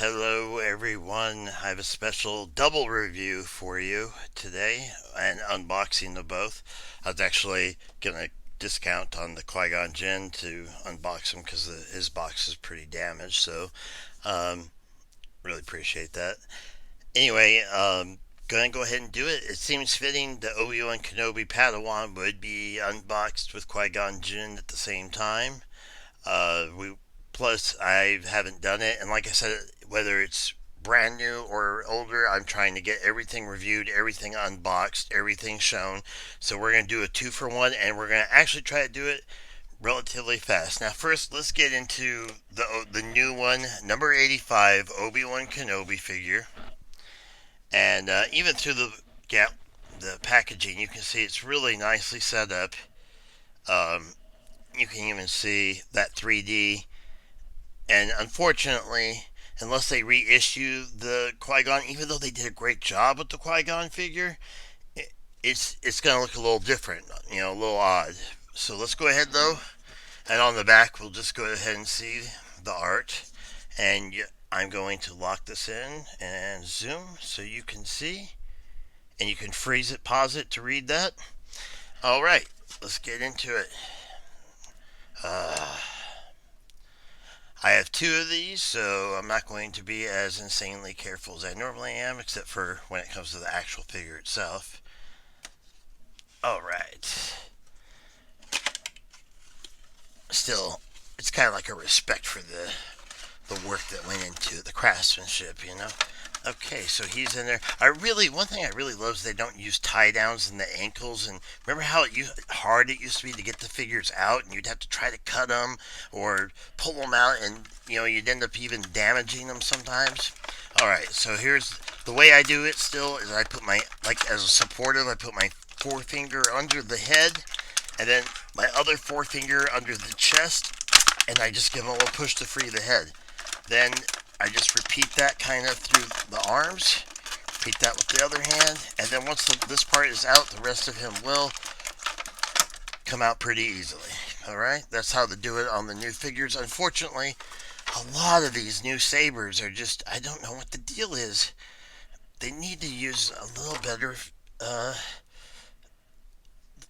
Hello everyone. I have a special double review for you today, an unboxing of both. I was actually gonna discount on the Qui-Gon Jinn to unbox him because his box is pretty damaged. So, um, really appreciate that. Anyway, gonna go ahead and do it. It seems fitting the Obi-Wan Kenobi Padawan would be unboxed with Qui-Gon Jinn at the same time. We Plus I haven't done it, and like I said, whether it's brand new or older, I'm trying to get everything reviewed, everything unboxed, everything shown. So we're gonna do a two for one, and we're gonna actually try to do it relatively fast. Now, first, let's get into the new one, number 85, Obi-Wan Kenobi figure, and even through the packaging, you can see it's really nicely set up. You can even see that 3D. And unfortunately, unless they reissue the Qui-Gon, even though they did a great job with the Qui-Gon figure, it's going to look a little different, a little odd. So let's go ahead though, and on the back we'll just go ahead and see the art. And I'm going to lock this in and zoom so you can see, and you can freeze it, pause it to read that. All right, let's get into it. Uh, I have two of these, so I'm not going to be as insanely careful as I normally am, except for when it comes to the actual figure itself. Alright. Still, it's kind of like a respect for the work that went into it, the craftsmanship. Okay, so he's in there. One thing I really love is they don't use tie downs in the ankles. And remember how hard it used to be to get the figures out, and you'd have to try to cut them or pull them out, and you'd end up even damaging them sometimes. All right, so here's the way I do it. Still, is I put as a supportive, I put my forefinger under the head, and then my other forefinger under the chest, and I just give them a little push to free the head. Then I just repeat that kind of through the arms, repeat that with the other hand, and then once this part is out, the rest of him will come out pretty easily. Alright, that's how to do it on the new figures. Unfortunately, a lot of these new sabers are just, I don't know what the deal is. They need to use a little better,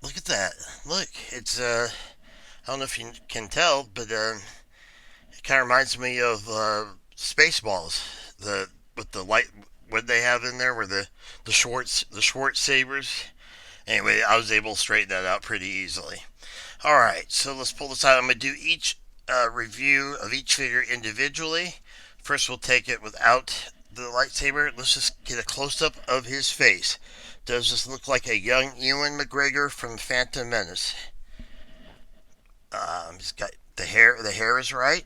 look at that. Look, it's, I don't know if you can tell, but it kind of reminds me of Spaceballs. With the light, what they have in there, were the Schwartz sabers. Anyway, I was able to straighten that out pretty easily. All right, so let's pull this out. I'm gonna do each review of each figure individually. First, we'll take it without the lightsaber. Let's just get a close up of his face. Does this look like a young Ewan McGregor from Phantom Menace? He's got the hair. The hair is right.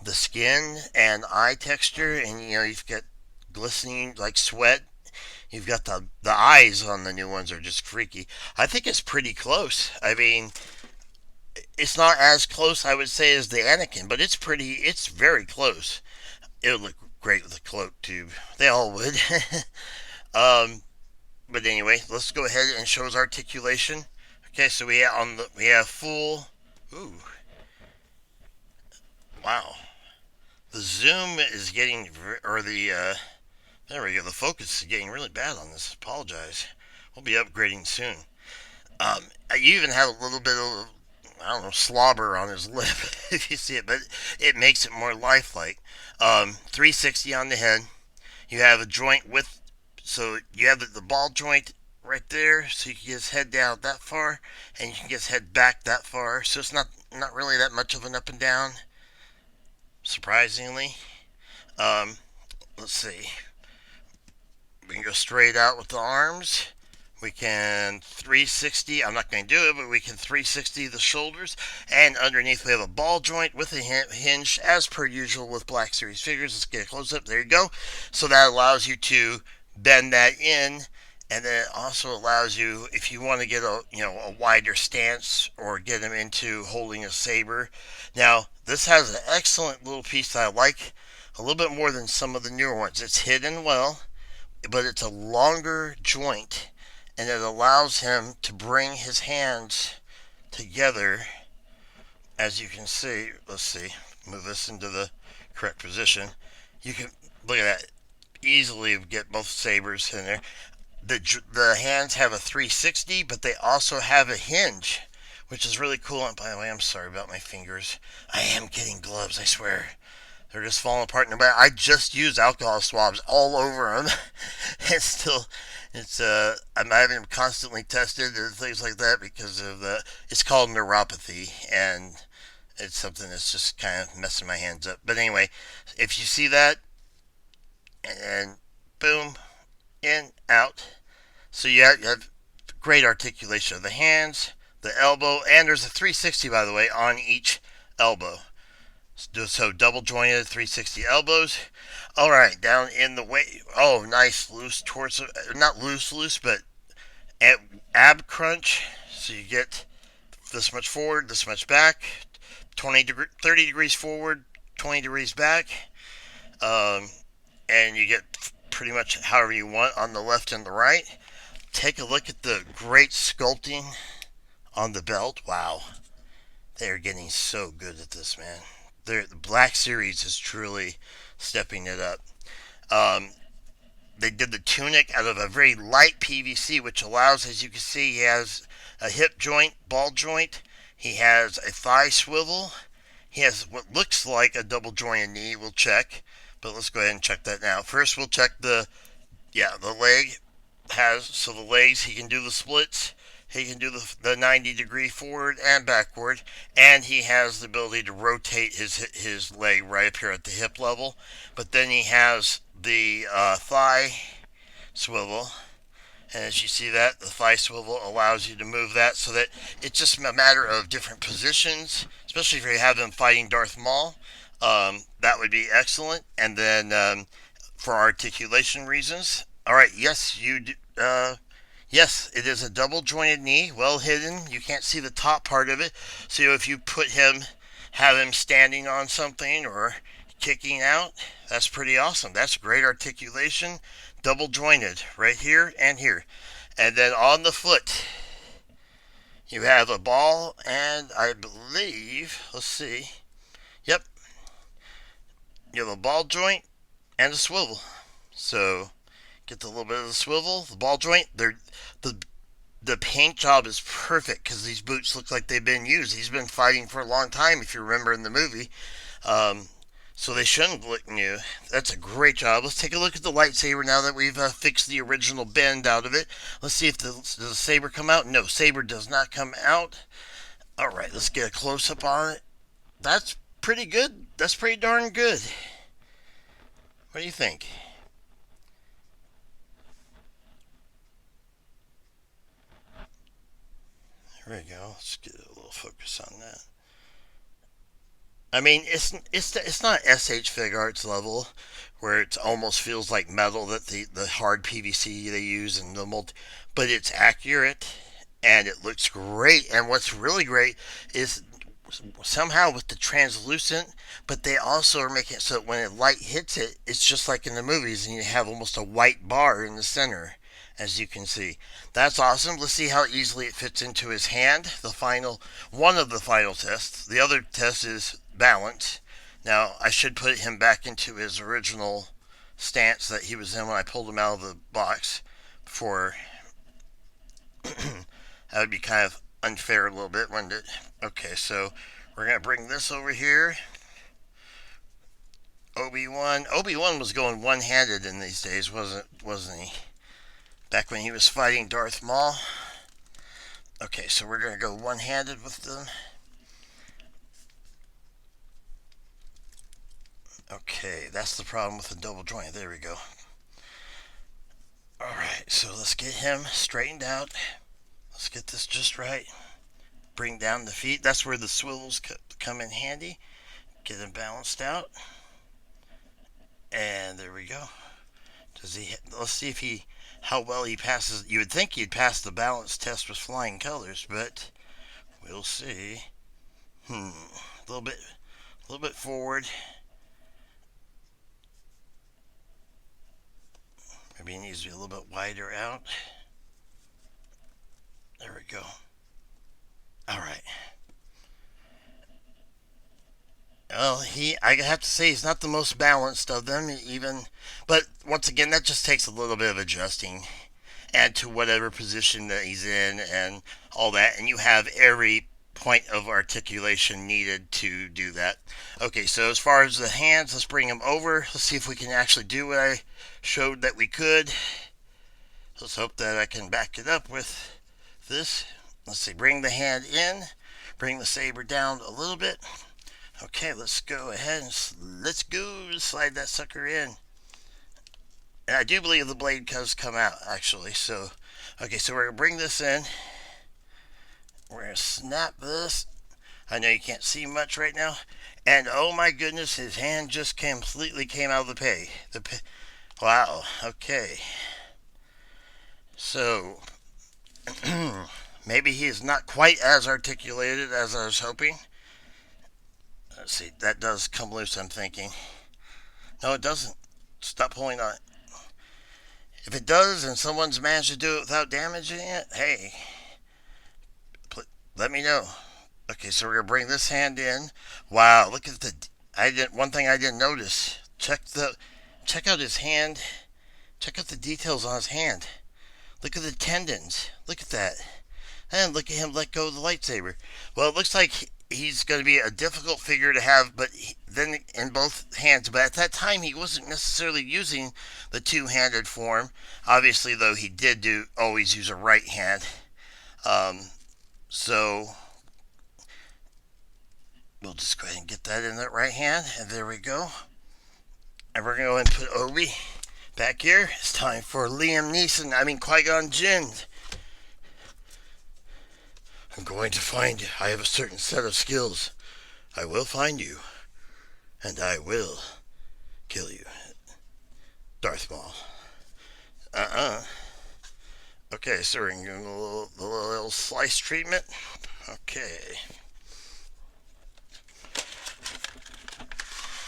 The skin and eye texture, and you've got glistening like sweat. You've got the eyes on the new ones are just freaky. I think it's pretty close. I mean, it's not as close, I would say, as the Anakin, but it's very close. It would look great with a cloak too. They all would. um, but anyway, let's go ahead and show his articulation. Okay, so we have full. Ooh, wow. The zoom is getting, or there we go. The focus is getting really bad on this. Apologize. We'll be upgrading soon. You even have a little bit of, I don't know, slobber on his lip if you see it, but it makes it more lifelike. 360 on the head. You have a joint so you have the ball joint right there, so you can get his head down that far, and you can get his head back that far. So it's not really that much of an up and down, surprisingly. Um, let's see. We can go straight out with the arms. We can 360. I'm not going to do it, but we can 360 the shoulders. And underneath we have a ball joint with a hinge, as per usual with Black Series figures. Let's get a close up. There you go. So that allows you to bend that in, and then it also allows you, if you want to get a wider stance or get them into holding a saber. Now this has an excellent little piece that I like a little bit more than some of the newer ones. It's hidden well, but it's a longer joint, and it allows him to bring his hands together. As you can see, let's see, move this into the correct position. You can look at that, easily get both sabers in there. The hands have a 360, but they also have a hinge, which is really cool. And by the way, I'm sorry about my fingers. I am getting gloves, I swear. They're just falling apart in the back. I just used alcohol swabs all over them. It's still, I'm having them constantly tested and things like that because of it's called neuropathy, and it's something that's just kind of messing my hands up. But anyway, if you see that, and boom, in, out. So you have great articulation of the hands, the elbow, and there's a 360, by the way, on each elbow. So double jointed 360 elbows. All right, down in the way. Oh, nice loose torso. Not loose, but ab crunch. So you get this much forward, this much back. 30 degrees forward, 20 degrees back. Um, and you get pretty much however you want on the left and the right. Take a look at the great sculpting on the belt. Wow. They are getting so good at this, man. The Black Series is truly stepping it up. Um, they did the tunic out of a very light PVC, which allows, as you can see, he has a hip joint, ball joint. He has a thigh swivel. He has what looks like a double jointed knee. We'll check, but let's go ahead and check that now. First, we'll check the leg has, so the legs, he can do the splits. He can do the 90 degree forward and backward, and he has the ability to rotate his leg right up here at the hip level. But then he has the thigh swivel, and as you see that, the thigh swivel allows you to move that so that it's just a matter of different positions, especially if you have them fighting Darth Maul. That would be excellent. And then for articulation reasons, all right, yes, you do. Yes, it is a double jointed knee, well hidden. You can't see the top part of it. So if you have him standing on something or kicking out, that's pretty awesome. That's great articulation, double jointed right here and here. And then on the foot, you have a ball, and I believe, let's see, yep, you have a ball joint and a swivel. So get the little bit of the swivel, the ball joint. The paint job is perfect because these boots look like they've been used. He's been fighting for a long time, if you remember in the movie. So they shouldn't look new. That's a great job. Let's take a look at the lightsaber now that we've fixed the original bend out of it. Let's see if does the saber come out. No, saber does not come out. All right, let's get a close-up on it. That's pretty good. That's pretty darn good. What do you think? There we go. Let's get a little focus on that. I mean, it's not SH Fig Arts level where it almost feels like metal that the hard PVC they use and the multi, but it's accurate and it looks great. And what's really great is somehow with the translucent, but they also are making it so that when light hits it, it's just like in the movies, and you have almost a white bar in the center, as you can see. That's awesome. Let's see how easily it fits into his hand. One of the final tests. The other test is balance. Now, I should put him back into his original stance that he was in when I pulled him out of the box for that would be kind of unfair a little bit, wouldn't it? Okay, so we're going to bring this over here. Obi-Wan was going one-handed in these days, wasn't he? Back when he was fighting Darth Maul. Okay, so we're going to go one-handed with them. Okay, that's the problem with the double joint. There we go. Alright, so let's get him straightened out. Let's get this just right. Bring down the feet. That's where the swivels come in handy. Get him balanced out. And there we go. Let's see how well he passes. You would think he'd pass the balance test with flying colors, but we'll see. A little bit forward. Maybe he needs to be a little bit wider out. There we go. All right. Well, I have to say he's not the most balanced of them, even. But once again, that just takes a little bit of adjusting, and to whatever position that he's in, and all that. And you have every point of articulation needed to do that. Okay, so as far as the hands, let's bring them over. Let's see if we can actually do what I showed that we could. Let's hope that I can back it up with this. Let's see, bring the hand in, bring the saber down a little bit. Okay, let's go ahead and let's go slide that sucker in. And I do believe the blade does come out, actually. So, okay, so we're going to bring this in. We're going to snap this. I know you can't see much right now. And oh my goodness, his hand just completely came out of the pay. Wow, okay. So, maybe he is not quite as articulated as I was hoping. Let's see, that does come loose, I'm thinking. No, it doesn't. Stop pulling on it. If it does and someone's managed to do it without damaging it, hey, let me know. Okay, so we're going to bring this hand in. Wow, look at one thing I didn't notice. Check out his hand. Check out the details on his hand. Look at the tendons. Look at that. And look at him let go of the lightsaber. Well, it looks like he's going to be a difficult figure to have, but then in both hands. But at that time, he wasn't necessarily using the two-handed form. Obviously, though, he did always use a right hand. So we'll just go ahead and get that in that right hand, and there we go. And we're going to go ahead and put Obi back here. It's time for Qui-Gon Jinn. I'm going to find you. I have a certain set of skills. I will find you, and I will kill you. Darth Maul. Okay, so we're going to give him a little slice treatment. Okay.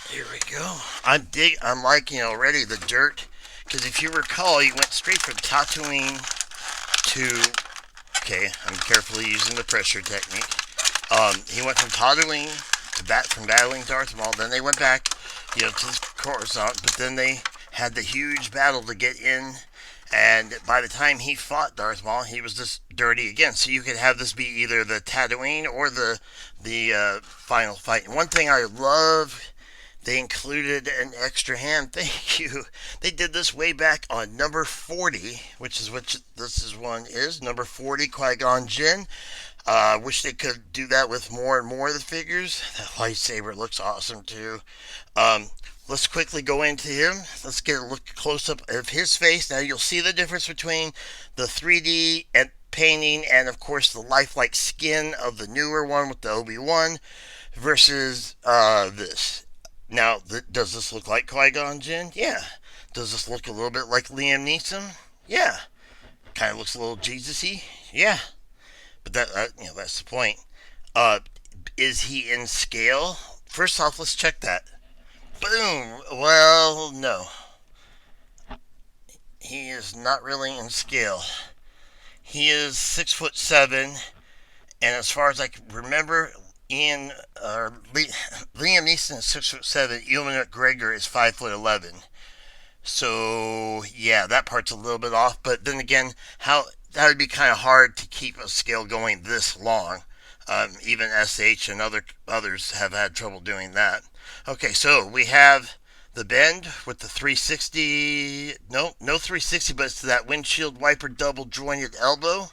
Here we go. I'm liking already the dirt, because if you recall, you went straight from Tatooine to. Okay, I'm carefully using the pressure technique. He went from Tatooine from battling Darth Maul. Then they went back, to Coruscant. But then they had the huge battle to get in, and by the time he fought Darth Maul, he was just dirty again. So you could have this be either the Tatooine or the final fight. And one thing I love. They included an extra hand. Thank you. They did this way back on number 40, which is what this one is. Number 40, Qui-Gon Jinn. Wish they could do that with more and more of the figures. That lightsaber looks awesome too. Let's quickly go into him. Let's get a look close up of his face. Now you'll see the difference between the 3D and painting and of course the lifelike skin of the newer one with the Obi-Wan versus this. Now, does this look like Qui-Gon Jinn? Yeah. Does this look a little bit like Liam Neeson? Yeah. Kind of looks a little Jesus-y? Yeah. But that's the point. Is he in scale? First off, let's check that. Boom. Well, no. He is not really in scale. He is 6'7", and as far as I can remember, Liam Neeson is 6'7". Ewan McGregor is 5'11". So yeah, that part's a little bit off. But then again, that would be kind of hard to keep a scale going this long. Even SH and others have had trouble doing that. Okay, so we have the bend with the 360. No 360, but it's that windshield wiper double jointed elbow.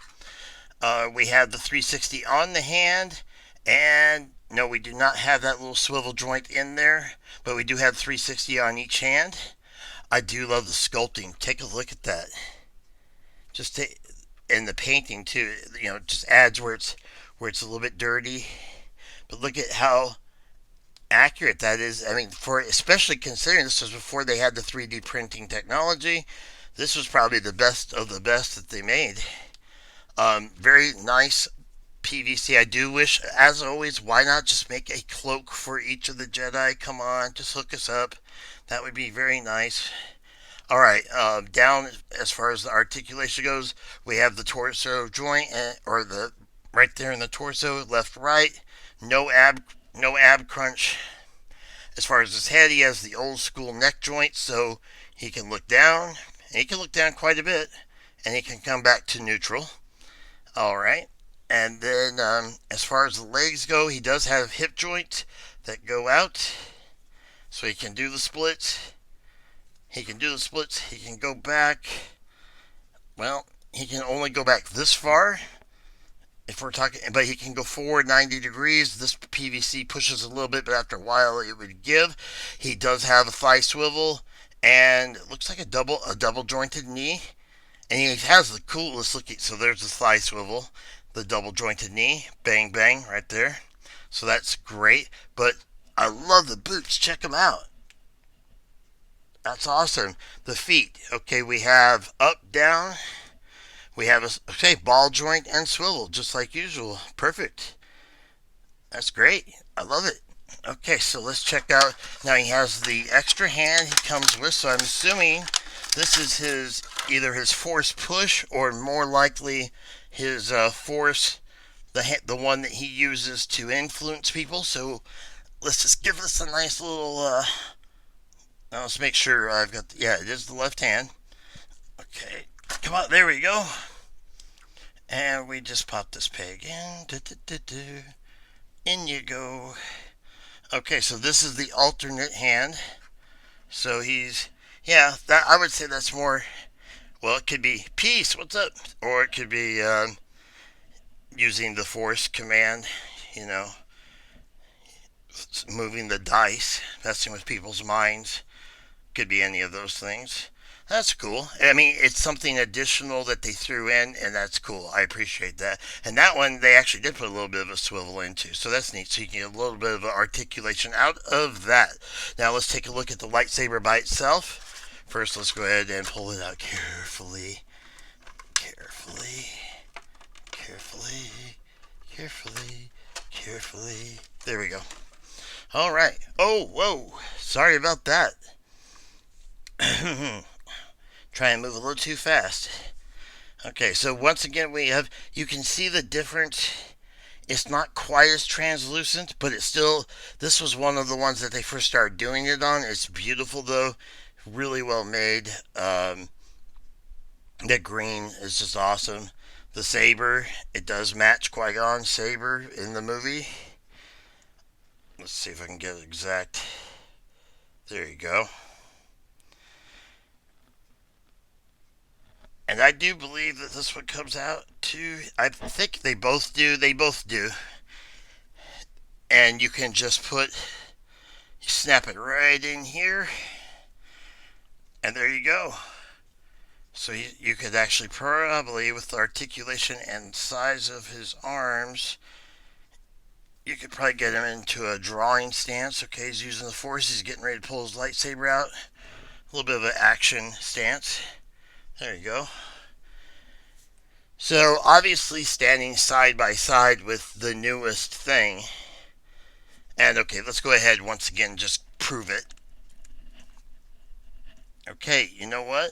We have the 360 on the hand. And no, we do not have that little swivel joint in there, but we do have 360 on each hand. I do love the sculpting. Take a look at that. And the painting too. Just adds where it's a little bit dirty. But look at how accurate that is. I mean, especially considering this was before they had the 3D printing technology, this was probably the best of the best that they made. Very nice. PVC. I do wish, as always, why not just make a cloak for each of the Jedi? Come on, just hook us up. That would be very nice. Alright, down as far as the articulation goes, we have the torso joint, or the right there in the torso, left, right. No ab crunch. As far as his head, he has the old school neck joint, so he can look down, and he can look down quite a bit, and he can come back to neutral. All right. And then as far as the legs go, he does have hip joints that go out, so he can do the splits. He can do the splits. He can go back. Well, he can only go back this far. If we're talking, but he can go forward 90 degrees. This PVC pushes a little bit, but after a while it would give. He does have a thigh swivel, and it looks like a double jointed knee. And he has the coolest looking. So there's the thigh swivel, the double jointed knee, bang bang right there. So that's great. But I love the boots. Check them out. That's awesome. The feet. Okay, we have up, down. We have a ball joint and swivel, just like usual. Perfect. That's great. I love it. Okay, so let's check out. Now he has the extra hand he comes with, so I'm assuming this is either his force push or more likely his force, the one that he uses to influence people. So let's just give this a nice little. Now let's make sure I've got. Yeah, it is the left hand. Okay, come on. There we go. And we just pop this peg in. In you go. Okay, so this is the alternate hand. So that I would say that's more. Well, it could be peace. What's up? Or it could be using the force command. You know, moving the dice, messing with people's minds. Could be any of those things. That's cool. I mean, it's something additional that they threw in, and that's cool. I appreciate that. And that one, they actually did put a little bit of a swivel into, so that's neat. So you can get a little bit of articulation out of that. Now let's take a look at the lightsaber by itself. First, let's go ahead and pull it out carefully. Carefully. Carefully. Carefully. Carefully. There we go. All right. Oh, whoa. Sorry about that. Try and move a little too fast. Okay, so once again you can see the difference. It's not quite as translucent, but it's still, this was one of the ones that they first started doing it on. It's beautiful though, really well made. The green is just awesome. The saber, it does match Qui-Gon's saber in the movie. Let's see if I can get it exact. There you go. And I do believe that this one comes out too. I think they both do. They both do. And you can just you snap it right in here. And there you go. So you could actually probably, with the articulation and size of his arms, you could probably get him into a drawing stance. Okay, he's using the force. He's getting ready to pull his lightsaber out. A little bit of an action stance. There you go. So obviously standing side by side with the newest thing. And okay, let's go ahead once again, just prove it. Okay, you know what?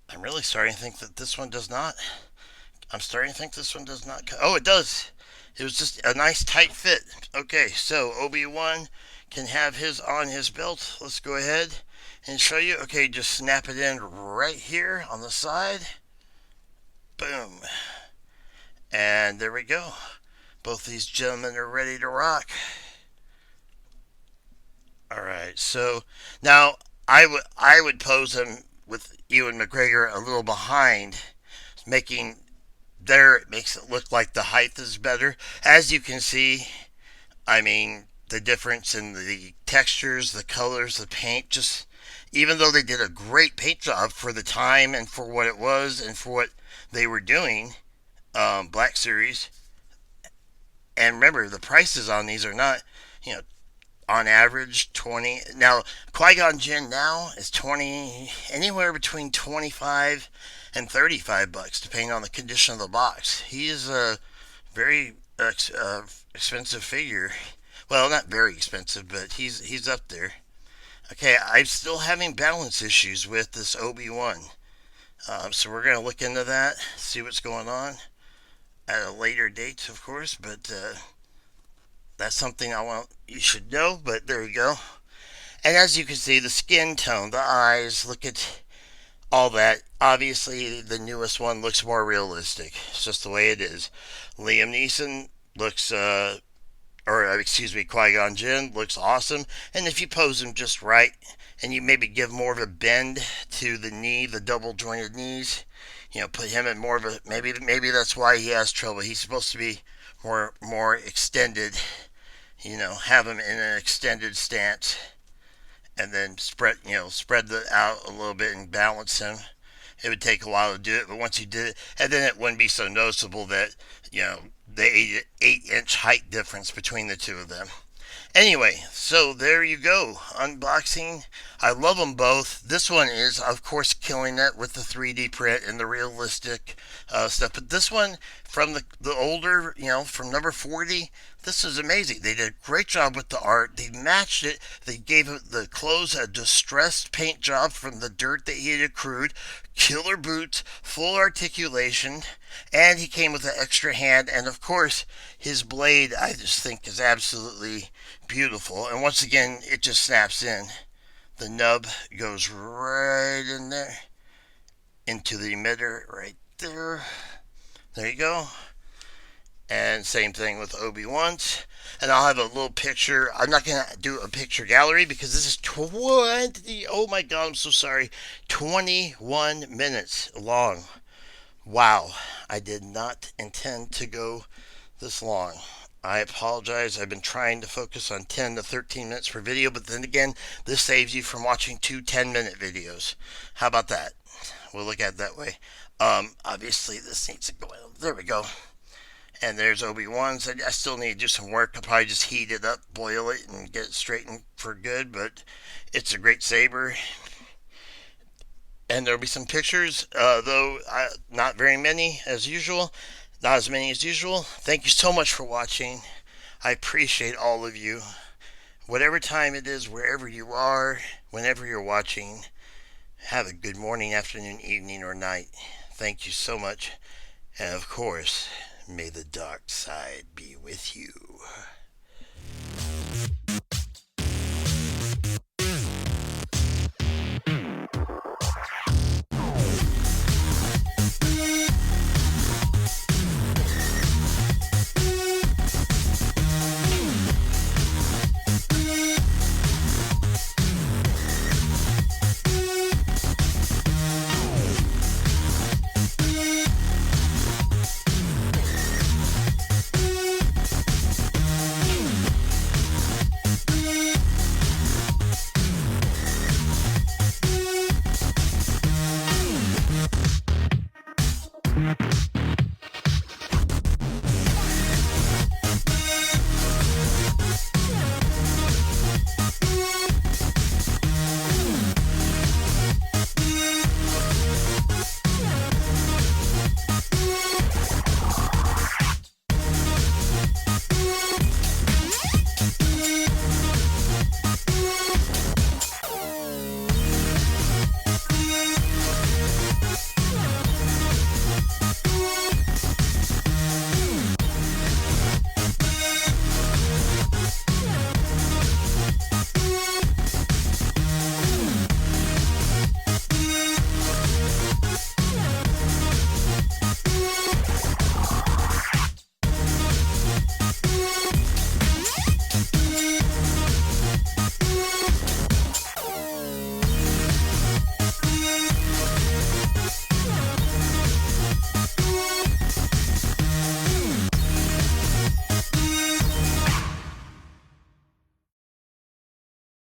I'm really starting to think that this one does not. I'm starting to think this one does not. Oh, it does. It was just a nice tight fit. Okay, so Obi-Wan can have his on his belt. Let's go ahead and show you. Okay, just snap it in right here on the side. Boom. And there we go. Both these gentlemen are ready to rock. Alright, so now I would pose them with Ewan McGregor a little behind, making there, it makes it look like the height is better. As you can see, I mean, the difference in the textures, the colors, the paint, just even though they did a great paint job for the time and for what it was and for what they were doing, Black Series. And remember, the prices on these are not, on average 20. Now, Qui-Gon Jinn now is 20, anywhere between 25 and $35, depending on the condition of the box. He is a very expensive figure. Well, not very expensive, but he's up there. Okay, I'm still having balance issues with this Obi-Wan. So we're going to look into that, see what's going on at a later date, of course. But That's something I want you should know, but there you go. And as you can see, the skin tone, the eyes, look at all that. Obviously, the newest one looks more realistic. It's just the way it is. Liam Neeson looks, Qui-Gon Jinn looks awesome. And if you pose him just right, and you maybe give more of a bend to the knee, the double jointed knees, put him in more of a maybe that's why he has trouble. He's supposed to be more extended. Have him in an extended stance, and then spread the out a little bit and balance him. It would take a while to do it, but once you did it, and then it wouldn't be so noticeable that the 8-inch height difference between the two of them. Anyway, so there you go. Unboxing. I love them both. This one is, of course, killing it with the 3D print and the realistic stuff. But this one, from the older, from number 40, this is amazing. They did a great job with the art. They matched it. They gave the clothes a distressed paint job from the dirt that he had accrued. Killer boots, full articulation, and he came with an extra hand. And of course, his blade, I just think, is absolutely beautiful. And once again, it just snaps in. The nub goes right in there into the emitter right there. There you go. And same thing with Obi-Wan's. And I'll have a little picture. I'm not going to do a picture gallery because this is 20. Oh my God, I'm so sorry. 21 minutes long. Wow. I did not intend to go this long. I apologize. I've been trying to focus on 10 to 13 minutes per video, but then again, this saves you from watching two 10-minute videos. How about that? We'll look at it that way. Obviously, this needs to go in. There we go. And there's Obi-Wan's. I still need to do some work. I'll probably just heat it up, boil it, and get it straightened for good, but it's a great saber. And there'll be some pictures, though not very many as usual. Not as many as usual. Thank you so much for watching. I appreciate all of you. Whatever time it is, wherever you are, whenever you're watching, have a good morning, afternoon, evening, or night. Thank you so much. And of course, may the dark side be with you.